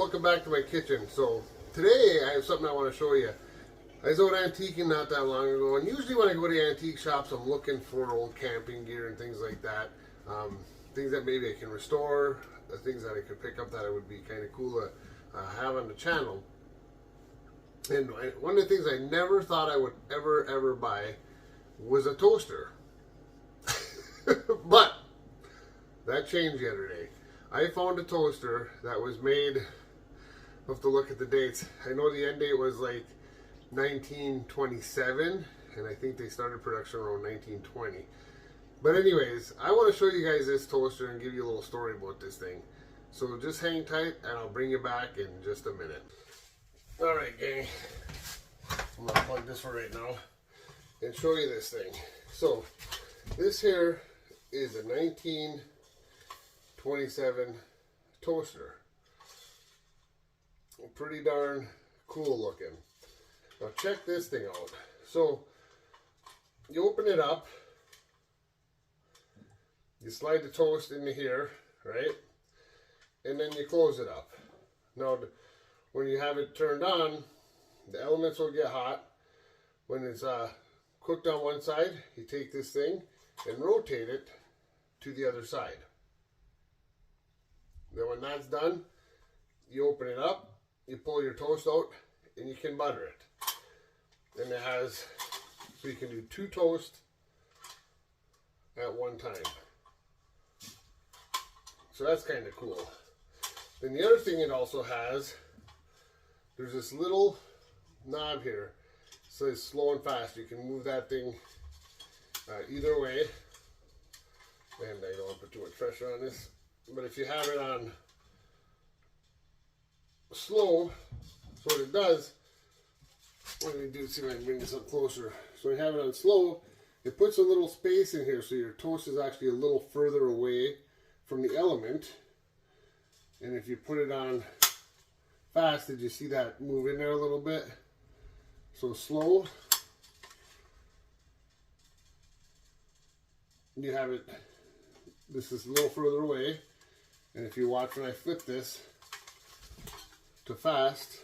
welcome back to my kitchen. So today I have something I want to show you. I was out antiquing not that long ago, and usually when I go to antique shops I'm looking for old camping gear and things like that. Things that maybe I can restore, things that I could pick up that it would be kind of cool to have on the channel. And one of the things I never thought I would ever buy was a toaster. But that changed the other day. I found a toaster that was made, I'll have to look at the dates. I know the end date was like 1927, and I think they started production around 1920. But anyways, I want to show you guys this toaster and give you a little story about this thing. So just hang tight and I'll bring you back in just a minute. Alright gang, I'm going to plug this for right now and show you this thing. So this here is a 1927 toaster. Pretty darn cool looking. Now check this thing out. So you open it up, you slide the toast into here, right? And then you close it up. Now when you have it turned on, the elements will get hot. When it's cooked on one side, you take this thing and rotate it to the other side. Then when that's done, you open it up, you pull your toast out, and you can butter it. And it has, so you can do 2 toasts at one time. So that's kind of cool. Then the other thing it also has, there's this little knob here. It says slow and fast. You can move that thing either way. And I don't want to put too much pressure on this. But if you have it on slow, so what it does, what do we do? See if I can bring this up closer. So when you have it on slow, it puts a little space in here so your toast is actually a little further away from the element. And if you put it on fast, did you see that move in there a little bit? So slow, you have it, this is a little further away. And if you watch when I flip this to fast,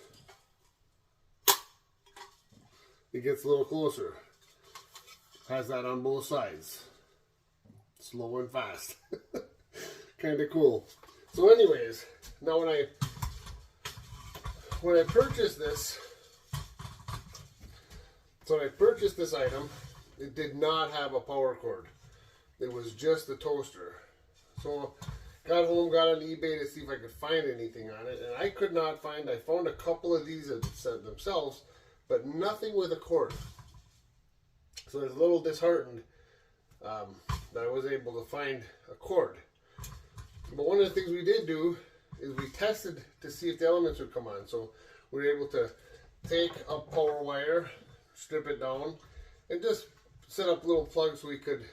it gets a little closer. Has that on both sides. Slow and fast. Kind of cool. So anyways, now when I purchased this, item, it did not have a power cord. It was just the toaster. So got home, got on eBay to see if I could find anything on it, and I could not find. I found a couple of these themselves, but nothing with a cord. So I was a little disheartened that I wasn't able to find a cord. But one of the things we did do is we tested to see if the elements would come on. So we were able to take a power wire, strip it down, and just set up little plugs so we could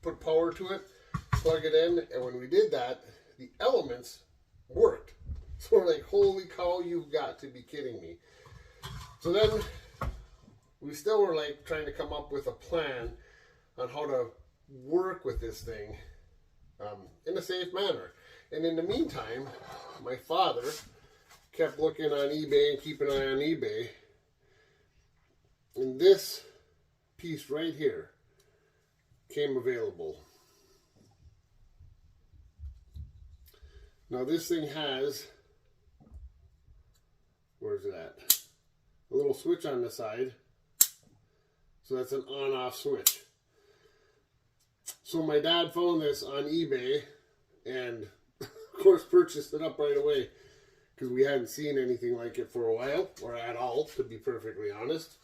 put power to it, plug it in, and when we did that, the elements worked. So we're like, holy cow, you've got to be kidding me. So then we still were like trying to come up with a plan on how to work with this thing in a safe manner. And in the meantime, my father kept looking on eBay and keeping an eye on eBay. And this piece right here came available. Now this thing has, where's it at? A little switch on the side. So that's an on-off switch. So my dad found this on eBay and of course purchased it up right away because we hadn't seen anything like it for a while, or at all, to be perfectly honest.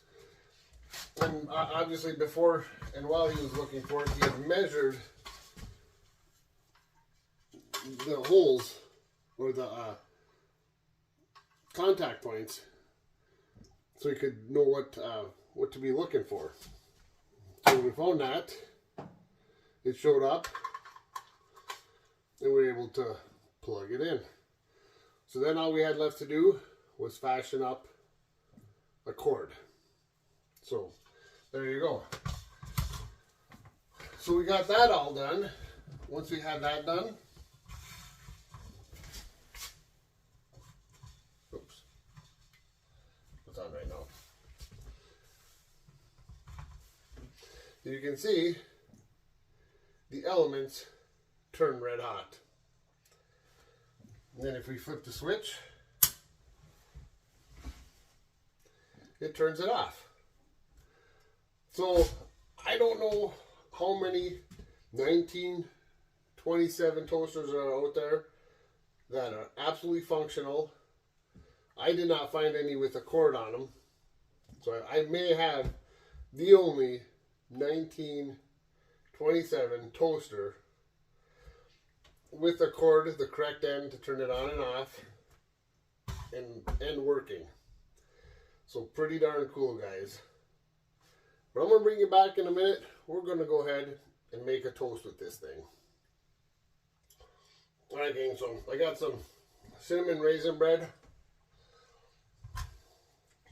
And obviously before and while he was looking for it, he had measured the holes or the contact points so he could know what to be looking for. So when we found that, it showed up and we were able to plug it in. So then all we had left to do was fashion up a cord. So there you go. So we got that all done. Once we had that done, you can see the elements turn red hot. And then if we flip the switch, it turns it off. So I don't know how many 1927 toasters are out there that are absolutely functional. I did not find any with a cord on them. So I may have the only 1927 toaster with a cord, the correct end to turn it on and off, and working. So pretty darn cool, guys. But I'm going to bring you back in a minute. We're going to go ahead and make a toast with this thing. Alright, gang, so I got some cinnamon raisin bread.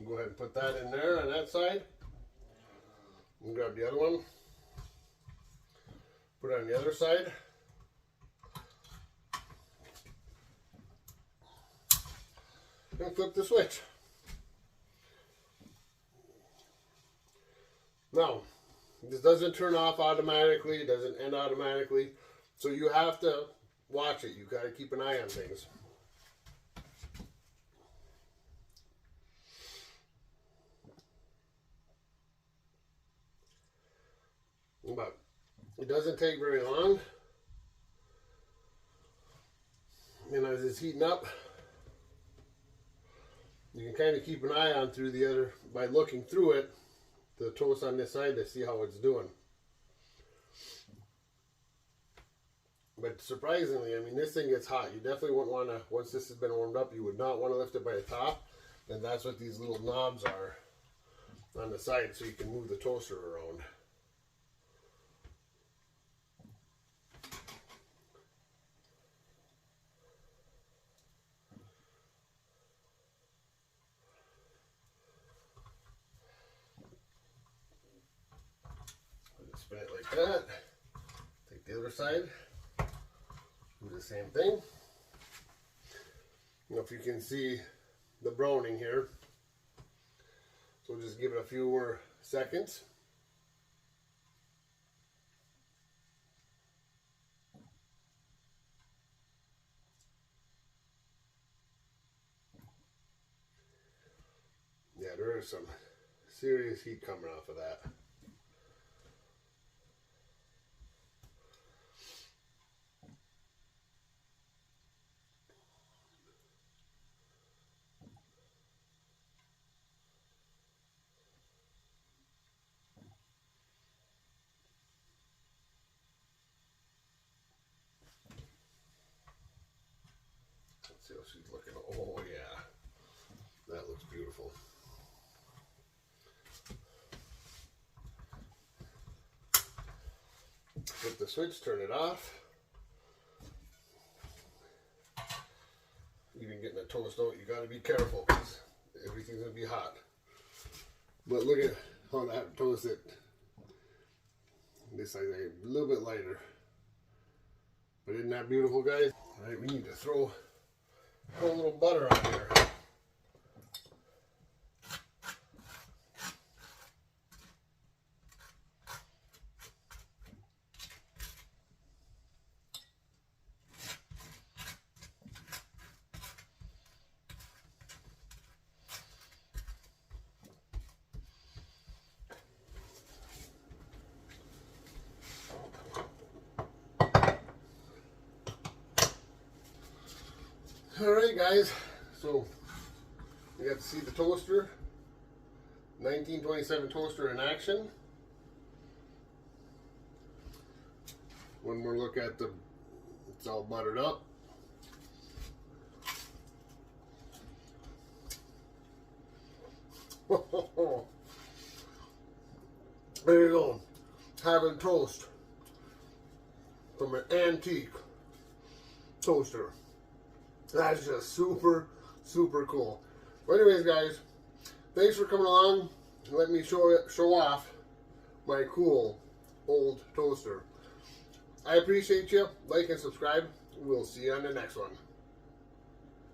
Go ahead and put that in there on that side. And grab the other one. Put it on the other side. And flip the switch. Now, this doesn't turn off automatically, it doesn't end automatically, so you have to watch it. You got to keep an eye on things. But it doesn't take very long. And as it's heating up, you can kind of keep an eye on through the other, by looking through it, the toast on this side, to see how it's doing. But surprisingly, I mean, this thing gets hot. You definitely wouldn't want to, once this has been warmed up, you would not want to lift it by the top. And that's what these little knobs are on the side, so you can move the toaster around. Spin it like that. Take the other side. Do the same thing. Now, if you can see the browning here, so we'll just give it a few more seconds. Yeah, there is some serious heat coming off of that. Let's see how she's looking. Oh yeah, that looks beautiful. Flip the switch, turn it off. Even getting a toast out, you got to be careful because everything's going to be hot. But look at how that toasted. This side is a little bit lighter. But isn't that beautiful, guys? All right, we need to throw a little butter on here. Alright, guys, so you got to see the toaster, 1927 toaster in action. One more look at the, it's all buttered up. There you go, having toast from an antique toaster. That's just super, super cool. Well, anyways, guys, thanks for coming along and let me show off my cool old toaster. I appreciate you. Like and subscribe. We'll see you on the next one.